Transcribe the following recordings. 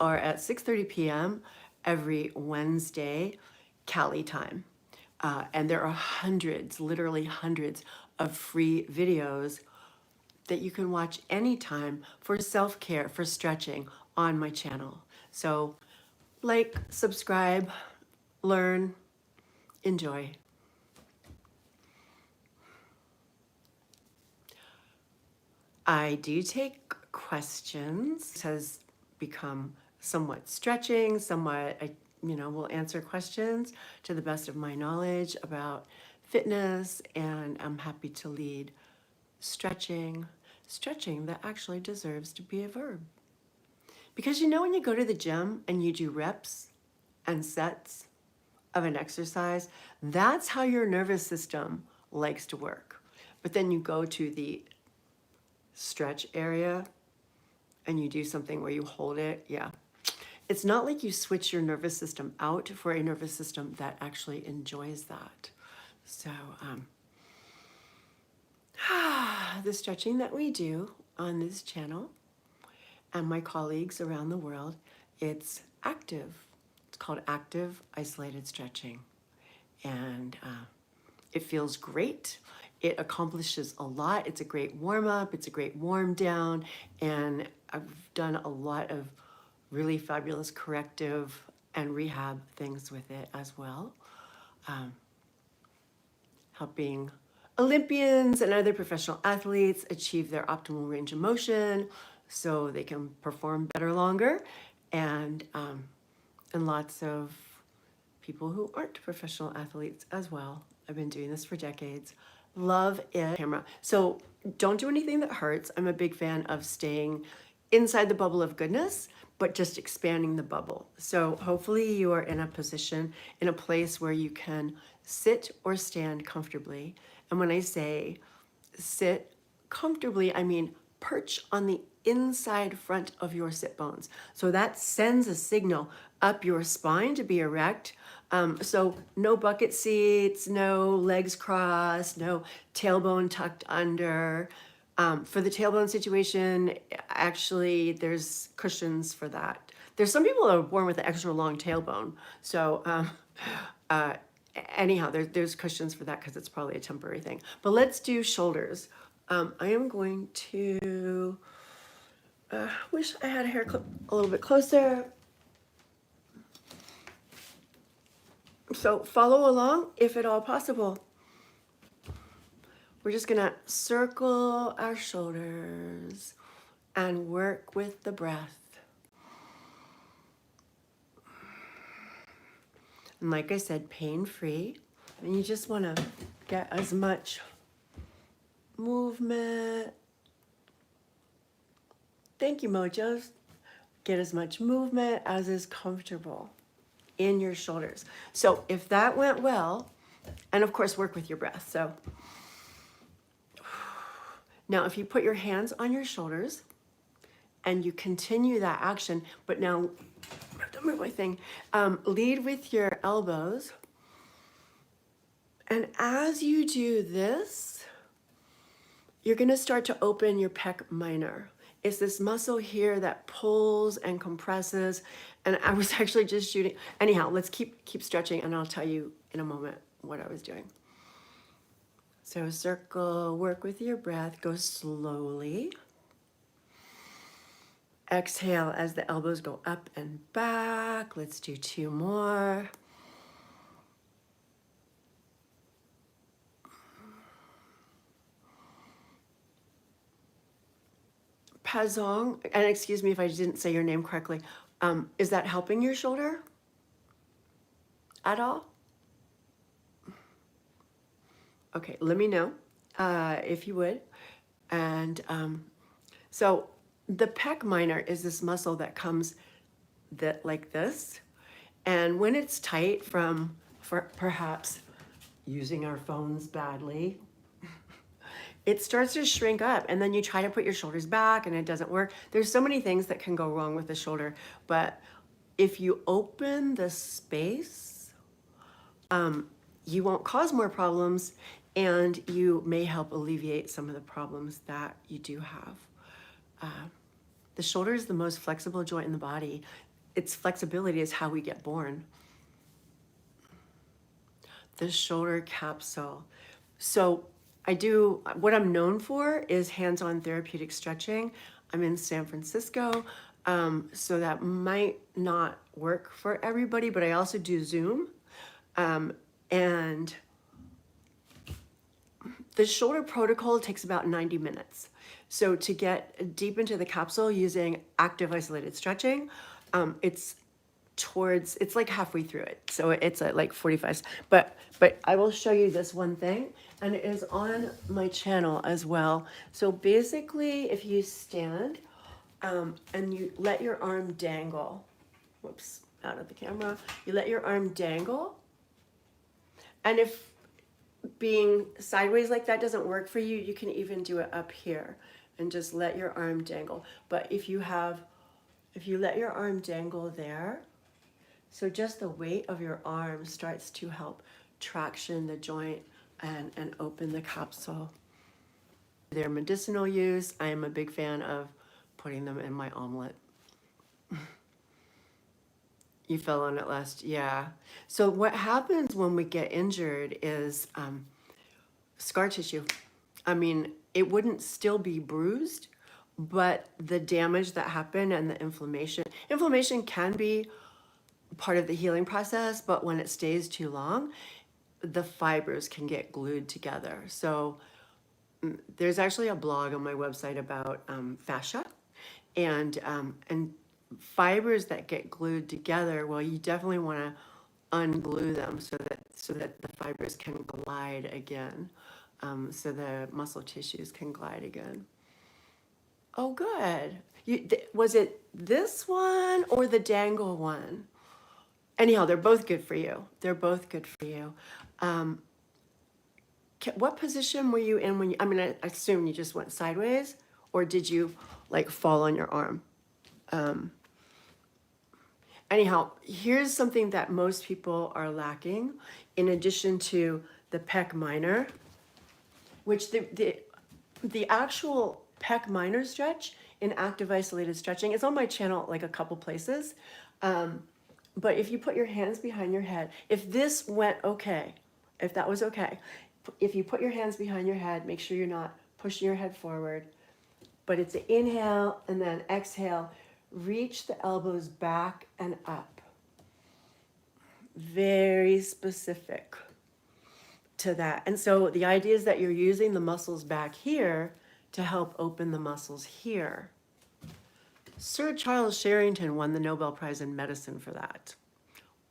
are at 6:30 p.m. every Wednesday, Cali time. And there are hundreds, literally hundreds of free videos that you can watch anytime for self-care, for stretching on my channel. So like, subscribe, learn, enjoy. I do take questions. It has become somewhat stretching, somewhat, we'll answer questions to the best of my knowledge about fitness, and I'm happy to lead stretching that actually deserves to be a verb. Because when you go to the gym and you do reps and sets of an exercise, that's how your nervous system likes to work. But then you go to the stretch area and you do something where you hold it, yeah. It's not like you switch your nervous system out for a nervous system that actually enjoys that. So the stretching that we do on this channel and my colleagues around the world, it's active. It's called active isolated stretching. And it feels great. It accomplishes a lot. It's a great warm up. It's a great warm down. And I've done a lot of really fabulous corrective and rehab things with it as well. Helping Olympians and other professional athletes achieve their optimal range of motion so they can perform better longer. And lots of people who aren't professional athletes as well. I've been doing this for decades. Love it. Camera. So don't do anything that hurts. I'm a big fan of staying inside the bubble of goodness, but just expanding the bubble. So hopefully you are in a position, in a place where you can sit or stand comfortably. And when I say sit comfortably, I mean perch on the inside front of your sit bones. So that sends a signal up your spine to be erect. So no bucket seats, no legs crossed, no tailbone tucked under. For the tailbone situation, actually, there's cushions for that. There's some people that are born with an extra long tailbone. So anyhow, there's cushions for that because it's probably a temporary thing. But let's do shoulders. I am going to, wish I had a hair clip a little bit closer. So follow along if at all possible. We're just gonna circle our shoulders and work with the breath. And like I said, pain-free. And you just wanna get as much movement. Thank you, Mojos. Get as much movement as is comfortable in your shoulders. So if that went well, and of course work with your breath. So now if you put your hands on your shoulders and you continue that action, but now I have to move my thing, lead with your elbows. And as you do this, you're gonna start to open your pec minor. It's this muscle here that pulls and compresses. And I was actually just shooting. Anyhow, let's keep stretching and I'll tell you in a moment what I was doing. So circle, work with your breath, go slowly. Exhale as the elbows go up and back. Let's do 2 more. Pazong, and excuse me if I didn't say your name correctly, is that helping your shoulder at all? Okay, let me know if you would. And so the pec minor is this muscle that comes like this. And when it's tight for perhaps using our phones badly, it starts to shrink up, and then you try to put your shoulders back and it doesn't work. There's so many things that can go wrong with the shoulder, but if you open the space, you won't cause more problems, and you may help alleviate some of the problems that you do have. The shoulder is the most flexible joint in the body. its flexibility is how we get born. The shoulder capsule. So what I'm known for is hands-on therapeutic stretching. I'm in San Francisco, so that might not work for everybody, but I also do Zoom. And the shoulder protocol takes about 90 minutes. So to get deep into the capsule using active isolated stretching, it's like halfway through it. So it's at like 45. But I will show you this one thing, and it is on my channel as well. So basically, if you stand and you let your arm dangle, whoops, out of the camera, you let your arm dangle, and if being sideways like that doesn't work for you, you can even do it up here and just let your arm dangle. But if you let your arm dangle there, so just the weight of your arm starts to help traction the joint and open the capsule. Their medicinal use, I am a big fan of putting them in my omelet. You fell on it last, yeah. So what happens when we get injured is scar tissue. I mean, it wouldn't still be bruised, but the damage that happened and the inflammation can be part of the healing process, but when it stays too long, the fibers can get glued together. So there's actually a blog on my website about fascia and fibers that get glued together. Well, you definitely want to unglue them so that the fibers can glide again, so the muscle tissues can glide again. Oh, good. Was it this one or the dangle one? Anyhow, they're both good for you. They're both good for you. What position were you in when you, I mean, I assume you just went sideways, or did you like fall on your arm? Anyhow, here's something that most people are lacking in addition to the pec minor, which the actual pec minor stretch in active isolated stretching is on my channel like a couple places. But if you put your hands behind your head, if this went okay, if that was okay, if you put your hands behind your head, make sure you're not pushing your head forward, but it's an inhale and then exhale, reach the elbows back and up. Very specific to that. And so the idea is that you're using the muscles back here to help open the muscles here. Sir Charles Sherrington won the Nobel Prize in Medicine for that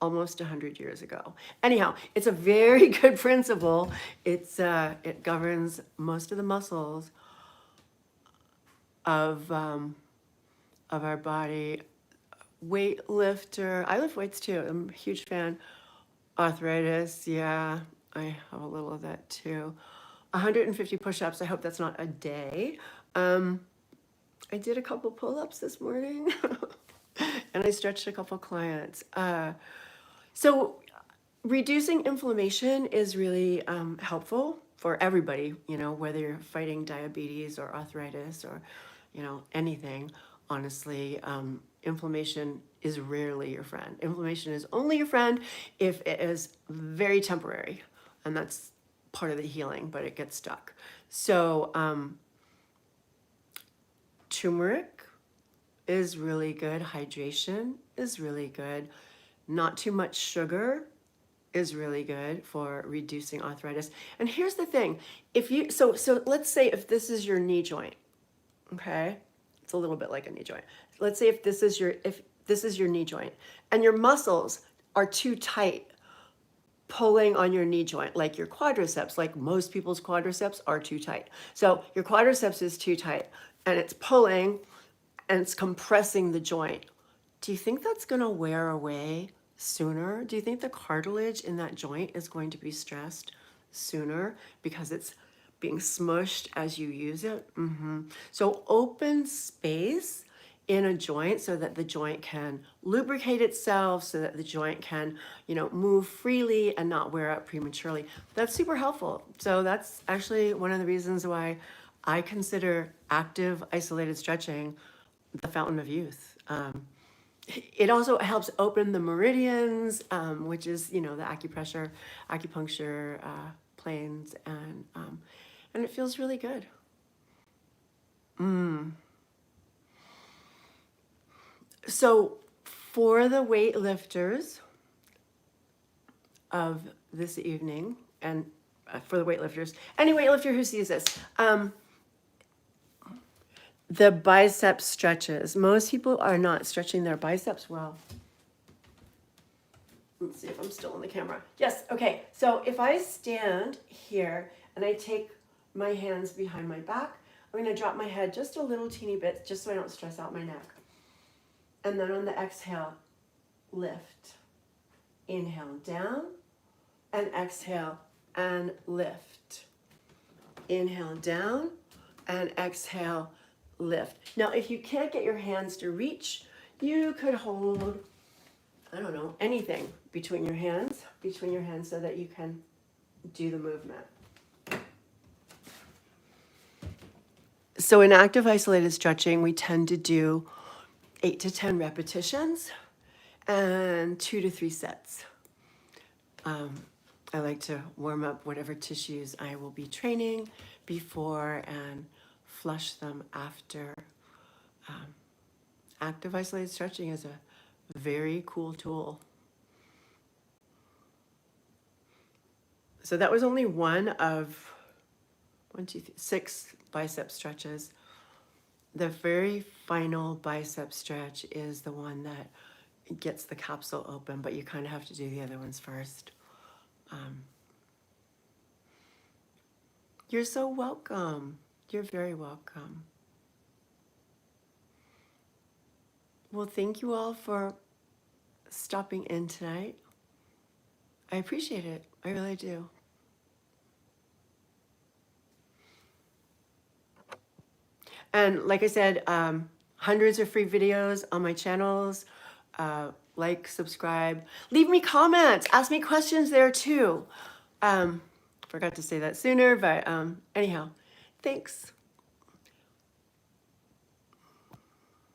almost 100 years ago. Anyhow, it's a very good principle. It governs most of the muscles of our body. Weightlifter, I lift weights too. I'm a huge fan. Arthritis, yeah, I have a little of that too. 150 push-ups. I hope that's not a day. I did a couple pull-ups this morning and I stretched a couple clients. So reducing inflammation is really helpful for everybody, you know, whether you're fighting diabetes or arthritis or, you know, anything. Honestly, inflammation is rarely your friend. Inflammation is only your friend if it is very temporary, and that's part of the healing, but it gets stuck. So turmeric is really good. Hydration is really good. Not too much sugar is really good for reducing arthritis. And here's the thing, so let's say if this is your knee joint, okay? It's a little bit like a knee joint. Let's say if this is your knee joint and your muscles are too tight pulling on your knee joint, like your quadriceps, like most people's quadriceps are too tight. So your quadriceps is too tight and it's pulling and it's compressing the joint. Do you think that's gonna wear away sooner? Do you think the cartilage in that joint is going to be stressed sooner because it's being smushed as you use it? So open space in a joint so that the joint can lubricate itself, so that the joint can, you know, move freely and not wear out prematurely. That's super helpful. So that's actually one of the reasons why I consider active isolated stretching the fountain of youth. it also helps open the meridians, which is, you know, the acupuncture planes, and it feels really good. So for the weightlifters of this evening, and for the weightlifters, any weightlifter who sees this, the bicep stretches. Most people are not stretching their biceps well. Let's see if I'm still on the camera. Yes, okay. So if I stand here and I take my hands behind my back, I'm going to drop my head just a little teeny bit, just so I don't stress out my neck. And then on the exhale, lift. Inhale down, and exhale and lift. Inhale down, and exhale, lift. Now, if you can't get your hands to reach, you could hold, I don't know, anything between your hands so that you can do the movement. So in active isolated stretching, we tend to do 8 to 10 repetitions and 2 to 3 sets. I like to warm up whatever tissues I will be training before and flush them after. Active isolated stretching is a very cool tool. So that was only one of 6 bicep stretches. The very final bicep stretch is the one that gets the capsule open, but you kind of have to do the other ones first. You're so welcome. You're very welcome. Well, thank you all for stopping in tonight. I appreciate it. I really do. And like I said, hundreds of free videos on my channels. Like, subscribe, leave me comments, ask me questions there too. Forgot to say that sooner, but anyhow, thanks.